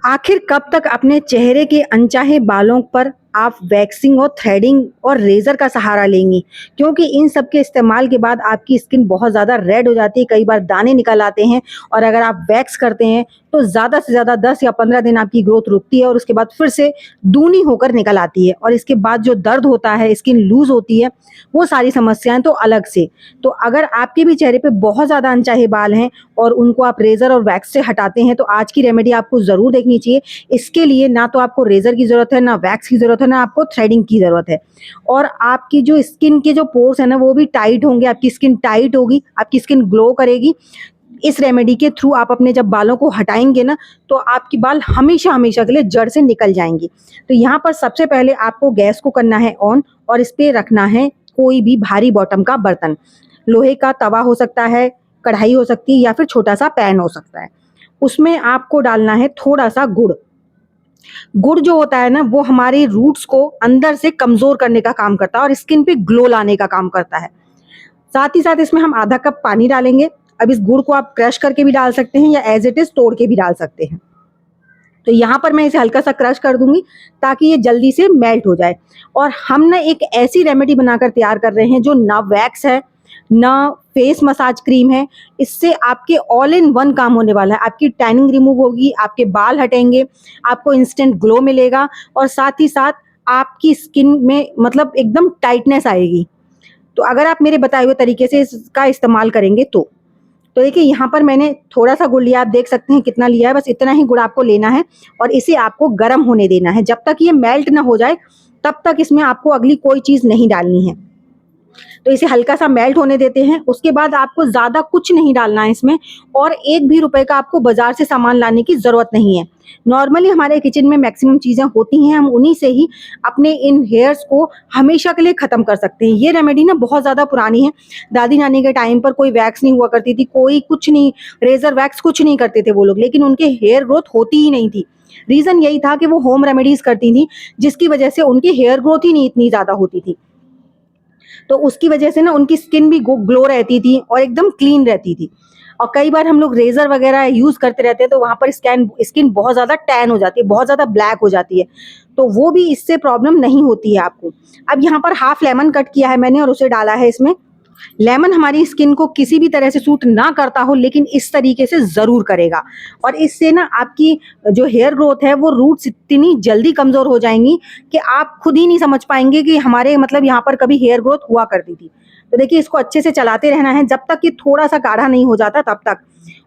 आखिर कब तक अपने चेहरे के अनचाहे बालों पर आप वैक्सिंग और थ्रेडिंग और रेज़र का सहारा लेंगी? क्योंकि इन सब के इस्तेमाल के बाद आपकी स्किन बहुत ज़्यादा रेड हो जाती है, कई बार दाने निकल आते हैं और अगर आप वैक्स करते हैं तो ज़्यादा से ज़्यादा 10 या 15 दिन आपकी ग्रोथ रुकती है और उसके बाद फिर से दूनी होकर निकल आती है और इसके बाद जो दर्द होता है, स्किन लूज़ होती है, वो सारी समस्याएँ तो अलग से। तो अगर आपके भी चेहरे पे बहुत ज़्यादा अनचाहे बाल हैं और उनको आप रेज़र और वैक्स से हटाते हैं, तो आज की रेमेडी आपको ज़रूर देखनी चाहिए। इसके लिए ना तो आपको रेज़र की ज़रूरत है, ना वैक्स की ज़रूरत है, ना आपको थ्रेडिंग की ज़रूरत है और आपकी जो स्किन के जो पोर्स है ना, वो भी टाइट होंगे, आपकी स्किन टाइट होगी, आपकी स्किन ग्लो करेगी। इस रेमेडी के थ्रू आप अपने जब बालों को हटाएँगे ना, तो आपके बाल हमेशा-हमेशा के लिए जड़ से निकल जाएँगे। तो यहाँ पर सबसे पहले आपको गैस को करना है ऑन और इस पे रखना है कोई भी भारी बॉटम का बर्तन। लोहे का तवा हो सकता है, कढ़ाई हो सकती है या फिर छोटा-सा पैन हो सकता है। उसमें आपको डालना है थोड़ा-सा गुड़। गुड़ जो होता है ना, वो हमारे रूट्स को अंदर से कमज़ोर करने का काम करता है और स्किन पे ग्लो लाने का काम करता है। साथ ही साथ इसमें हम आधा कप पानी डालेंगे। अब इस गुड़ को आप क्रश करके भी डाल सकते हैं या एज़ इट इज़ तोड़ के भी डाल सकते हैं। तो यहाँ पर मैं इसे हल्का-सा क्रश कर दूँगी ताकि ये जल्दी से मेल्ट हो जाए और हम ना एक ऐसी रेमेडी बनाकर तैयार कर रहे हैं जो ना वैक्स है, ना फेस मसाज क्रीम है। इससे आपके ऑल इन वन काम होने वाला है। आपकी टैनिंग रिमूव होगी, आपके बाल हटेंगे, आपको इंस्टेंट ग्लो मिलेगा और साथ ही साथ आपकी स्किन में मतलब एकदम टाइटनेस आएगी। तो अगर आप मेरे बताए हुए तरीके से इसका इस्तेमाल करेंगे तो। तो देखिए यहाँ पर मैंने थोड़ा-सा गुड़ लिया, आप देख सकते हैं कितना लिया है, बस इतना ही गुड़ आपको लेना है और इसे आपको गरम होने देना है। जब तक ये मेल्ट ना हो जाए, तब तक इसमें आपको अगली कोई चीज़ नहीं डालनी है। तो इसे हल्का-सा मेल्ट होने देते हैं, उसके बाद आपको ज़्यादा कुछ नहीं डालना है इसमें और 1 भी रुपए का आपको बाज़ार से सामान लाने की ज़रूरत नहीं है। नॉर्मली हमारे किचन में मैक्सिमम चीज़ें होती हैं, हम उन्हीं से ही अपने इन हेयर्स को हमेशा के लिए ख़त्म कर सकते हैं। ये रेमेडी ना बहुत ज़्यादा पुरानी है, दादी-नानी के टाइम पर कोई वैक्स नहीं हुआ करती थी, कोई कुछ नहीं, रेज़र वैक्स कुछ नहीं करते थे वो लोग, लेकिन उनके हेयर ग्रोथ होती ही नहीं थी। रीज़न यही था कि वो होम रेमेडीज़ करती थीं, जिसकी वजह से उनकी हेयर ग्रोथ ही नहीं इतनी ज़्यादा होती थी। तो उसकी वजह से ना उनकी स्किन भी ग्लो रहती थी और एकदम क्लीन रहती थी और कई बार हम लोग रेजर वगैरह यूज करते रहते हैं तो वहां पर स्किन बहुत ज्यादा टैन हो जाती है, बहुत ज्यादा ब्लैक हो जाती है। तो वो भी इससे प्रॉब्लम नहीं होती है आपको। अब यहाँ पर हाफ लेमन कट किया है मैंने और उसे डाला है इसमें। लेमन हमारी स्किन को किसी भी तरह से सूट ना करता हो लेकिन इस तरीके से ज़रूर करेगा और इससे ना आपकी जो हेयर ग्रोथ है वो रूट्स इतनी जल्दी कमज़ोर हो जाएंगी कि आप खुद ही नहीं समझ पाएंगे कि हमारे मतलब यहाँ पर कभी हेयर ग्रोथ हुआ करती थी। तो देखिए इसको अच्छे से चलाते रहना है जब तक ये थोड़ा सा गाढ़ा नहीं हो जाता तब तक।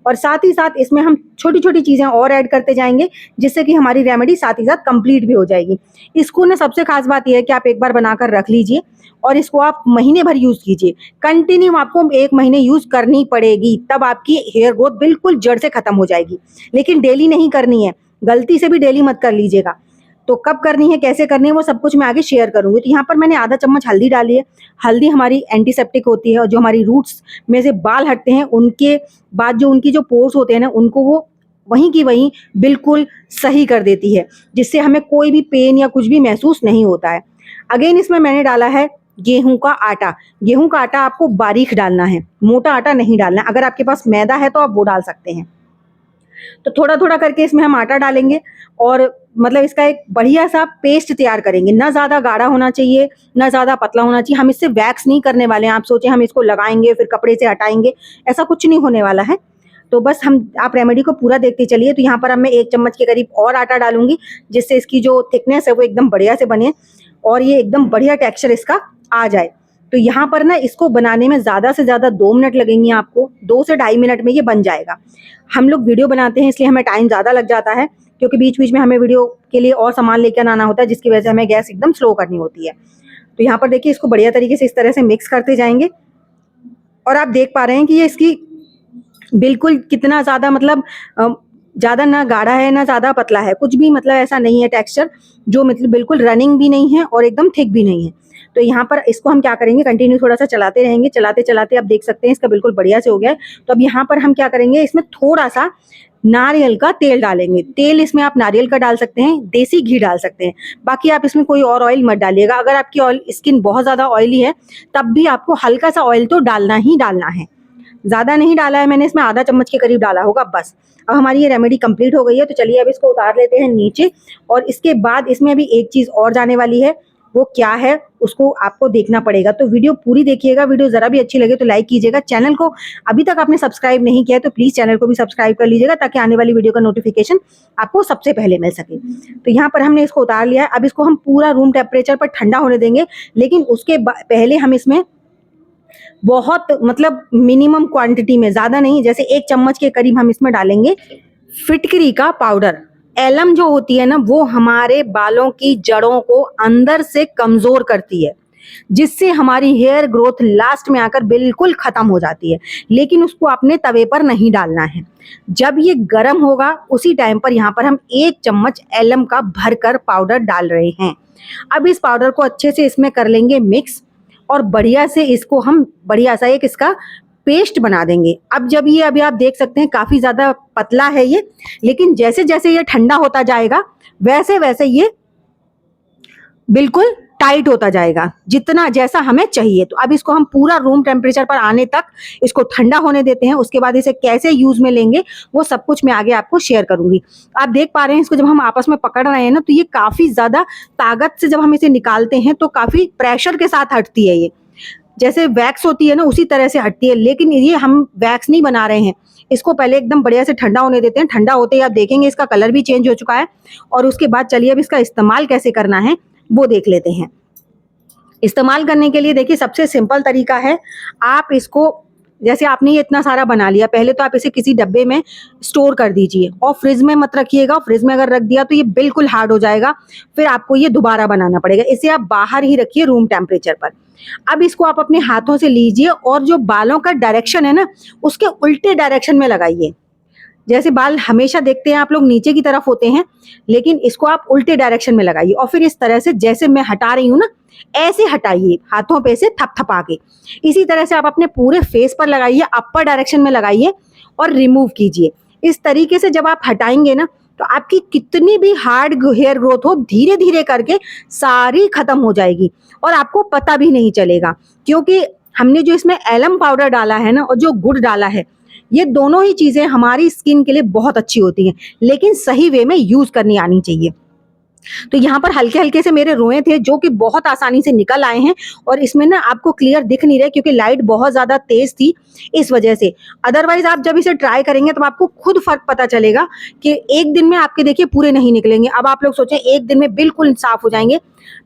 और साथ ही साथ इसमें हम छोटी छोटी चीज़ें और ऐड करते जाएंगे जिससे कि हमारी रेमेडी साथ ही साथ कंप्लीट भी हो जाएगी। इसको ना सबसे खास बात यह है कि आप एक बार बनाकर रख लीजिए और इसको आप महीने भर यूज़ कीजिए। कंटिन्यू आपको 1 महीने यूज़ करनी पड़ेगी, तब आपकी हेयर ग्रोथ बिल्कुल जड़ से खत्म हो जाएगी। लेकिन डेली नहीं करनी है, गलती से भी डेली मत कर लीजिएगा। तो कब करनी है, कैसे करनी है, वो सब कुछ मैं आगे शेयर करूँगी। तो यहाँ पर मैंने आधा चम्मच हल्दी डाली है। हल्दी हमारी एंटीसेप्टिक होती है और जो हमारी रूट्स में से बाल हटते हैं उनके बाद जो उनकी जो पोर्स होते हैं ना, उनको वो वहीं की वहीं बिल्कुल सही कर देती है, जिससे हमें कोई भी पेन या कुछ भी महसूस नहीं होता है। अगेन इसमें मैंने डाला है गेहूं का आटा। गेहूं का आटा आपको बारीक डालना है, मोटा आटा नहीं डालना है। अगर आपके पास मैदा है तो आप वो डाल सकते हैं। तो थोड़ा थोड़ा करके इसमें हम आटा डालेंगे और मतलब इसका एक बढ़िया सा पेस्ट तैयार करेंगे। ना ज़्यादा गाढ़ा होना चाहिए, ना ज़्यादा पतला होना चाहिए। हम इससे वैक्स नहीं करने वाले हैं। आप सोचें हम इसको लगाएंगे फिर कपड़े से हटाएंगे, ऐसा कुछ नहीं होने वाला है। तो बस आप रेमेडी को पूरा देखते चलिए। तो यहाँ पर अब मैं 1 चम्मच के करीब और आटा डालूंगी जिससे इसकी जो थिकनेस है वो एकदम बढ़िया से बने और ये एकदम बढ़िया टेक्सचर इसका आ जाए। तो यहाँ पर ना इसको बनाने में ज़्यादा से ज़्यादा 2 मिनट लगेंगे आपको, 2 से ढाई मिनट में ये बन जाएगा। हम लोग वीडियो बनाते हैं इसलिए हमें टाइम ज़्यादा लग जाता है क्योंकि बीच बीच में हमें वीडियो के लिए और सामान लेकर आना होता है जिसकी वजह से हमें गैस एकदम स्लो करनी होती है। तो यहाँ पर देखिए इसको बढ़िया तरीके से इस तरह से मिक्स करते जाएंगे और आप देख पा रहे हैं कि ये इसकी बिल्कुल कितना ज़्यादा मतलब ज़्यादा ना गाढ़ा है ना ज़्यादा पतला है, कुछ भी मतलब ऐसा नहीं है टेक्सचर जो मतलब बिल्कुल रनिंग भी नहीं है और एकदम थिक भी नहीं है। तो यहाँ पर इसको हम क्या करेंगे, कंटिन्यू थोड़ा सा चलाते रहेंगे। चलाते चलाते आप देख सकते हैं इसका बिल्कुल बढ़िया से हो गया है। तो अब यहाँ पर हम क्या करेंगे, इसमें थोड़ा सा नारियल का तेल डालेंगे। तेल इसमें आप नारियल का डाल सकते हैं, देसी घी डाल सकते हैं, बाकी आप इसमें कोई और ऑयल मत डालिएगा। अगर आपकी ऑयल स्किन बहुत ज़्यादा ऑयली है तब भी आपको हल्का सा ऑयल तो डालना ही डालना है। ज़्यादा नहीं डाला है मैंने, इसमें आधा चम्मच के करीब डाला होगा बस। अब हमारी ये रेमेडी कंप्लीट हो गई है, तो चलिए अब इसको उतार लेते हैं नीचे। और इसके बाद इसमें अभी एक चीज़ और जाने वाली है, वो क्या है उसको आपको देखना पड़ेगा। तो वीडियो पूरी देखिएगा, वीडियो ज़रा भी अच्छी लगे तो लाइक कीजिएगा। चैनल को अभी तक आपने सब्सक्राइब नहीं किया है तो प्लीज़ चैनल को भी सब्सक्राइब कर लीजिएगा, ताकि आने वाली वीडियो का नोटिफिकेशन आपको सबसे पहले मिल सके। तो यहाँ पर हमने इसको उतार लिया है। अब इसको हम पूरा रूम टेम्परेचर पर ठंडा होने देंगे, लेकिन उसके पहले हम इसमें बहुत मतलब मिनिमम क्वांटिटी में, ज़्यादा नहीं, जैसे 1 चम्मच के करीब हम इसमें डालेंगे फिटकरी का पाउडर। एलम जो होती है ना, वो हमारे बालों की जड़ों को अंदर से कमज़ोर करती है, जिससे हमारी हेयर ग्रोथ लास्ट में आकर बिल्कुल ख़त्म हो जाती है। लेकिन उसको आपने तवे पर नहीं डालना है। जब ये गर्म होगा उसी टाइम पर यहाँ पर हम 1 चम्मच एलम का भरकर पाउडर डाल रहे हैं। अब इस पाउडर को अच्छे से इसमें कर लेंगे मिक्स, और बढ़िया से इसको हम बढ़िया सा एक इसका पेस्ट बना देंगे। अब जब ये अभी आप देख सकते हैं काफ़ी ज़्यादा पतला है ये, लेकिन जैसे जैसे ये ठंडा होता जाएगा वैसे वैसे ये बिल्कुल टाइट होता जाएगा, जितना जैसा हमें चाहिए। तो अब इसको हम पूरा रूम टेम्परेचर पर आने तक इसको ठंडा होने देते हैं। उसके बाद इसे कैसे यूज़ में लेंगे वो सब कुछ मैं आगे आपको शेयर करूंगी। आप देख पा रहे हैं इसको जब हम आपस में पकड़ रहे हैं ना, तो ये काफ़ी ज़्यादा ताकत से जब हम इसे निकालते हैं तो काफ़ी प्रेशर के साथ हटती है। ये जैसे वैक्स होती है ना, उसी तरह से हटती है। लेकिन ये हम वैक्स नहीं बना रहे हैं, इसको पहले एकदम बढ़िया से ठंडा होने देते हैं। ठंडा होते ही आप देखेंगे इसका कलर भी चेंज हो चुका है। और उसके बाद चलिए अब इसका इस्तेमाल कैसे करना है वो देख लेते हैं। इस्तेमाल करने के लिए देखिए सबसे सिंपल तरीका है, आप इसको जैसे आपने ये इतना सारा बना लिया, पहले तो आप इसे किसी डब्बे में स्टोर कर दीजिए और फ्रिज में मत रखिएगा। फ्रिज में अगर रख दिया तो ये बिल्कुल हार्ड हो जाएगा, फिर आपको ये दोबारा बनाना पड़ेगा। इसे आप बाहर ही रखिए रूम टेम्परेचर पर। अब इसको आप अपने हाथों से लीजिए और जो बालों का डायरेक्शन है ना, उसके उल्टे डायरेक्शन में लगाइए। जैसे बाल हमेशा देखते हैं आप लोग नीचे की तरफ होते हैं, लेकिन इसको आप उल्टे डायरेक्शन में लगाइए और फिर इस तरह से जैसे मैं हटा रही हूँ ना, ऐसे हटाइए हाथों पे से थपथपा के। इसी तरह से आप अपने पूरे फेस पर लगाइए, अपर डायरेक्शन में लगाइए और रिमूव कीजिए। इस तरीके से जब आप हटाएंगे ना, तो आपकी कितनी भी हार्ड हेयर ग्रोथ हो, धीरे धीरे करके सारी खत्म हो जाएगी और आपको पता भी नहीं चलेगा। क्योंकि हमने जो इसमें एलम पाउडर डाला है ना, और जो गुड़ डाला है, ये दोनों ही चीज़ें हमारी स्किन के लिए बहुत अच्छी होती हैं, लेकिन सही वे में यूज़ करनी आनी चाहिए। तो यहाँ पर हल्के हल्के से मेरे रोए थे जो कि बहुत आसानी से निकल आए हैं, और इसमें ना आपको क्लियर दिख नहीं रहा क्योंकि लाइट बहुत ज़्यादा तेज़ थी इस वजह से। अदरवाइज आप जब इसे ट्राई करेंगे तो आपको खुद फर्क पता चलेगा कि एक दिन में आपके देखिए पूरे नहीं निकलेंगे। अब आप लोग सोचें एक दिन में बिल्कुल साफ हो जाएंगे,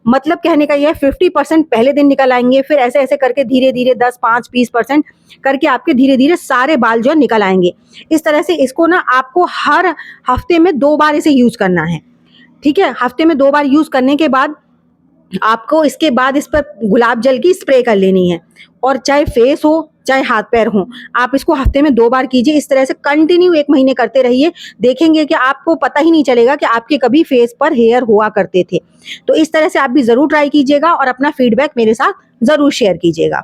मतलब कहने का यह 50% पहले दिन निकल आएंगे, फिर ऐसे ऐसे करके धीरे धीरे 10, 5, 20% करके आपके धीरे धीरे सारे बाल जो है निकल आएंगे। इस तरह से इसको ना आपको हर हफ्ते में 2 बार इसे यूज़ करना है, ठीक है। हफ्ते में 2 बार यूज़ करने के बाद आपको इसके बाद इस पर गुलाब जल की स्प्रे कर लेनी है, और चाहे फेस हो चाहे हाथ पैर हो, आप इसको हफ्ते में 2 बार कीजिए। इस तरह से कंटिन्यू 1 महीने करते रहिए, देखेंगे कि आपको पता ही नहीं चलेगा कि आपके कभी फेस पर हेयर हुआ करते थे। तो इस तरह से आप भी ज़रूर ट्राई कीजिएगा और अपना फीडबैक मेरे साथ ज़रूर शेयर कीजिएगा।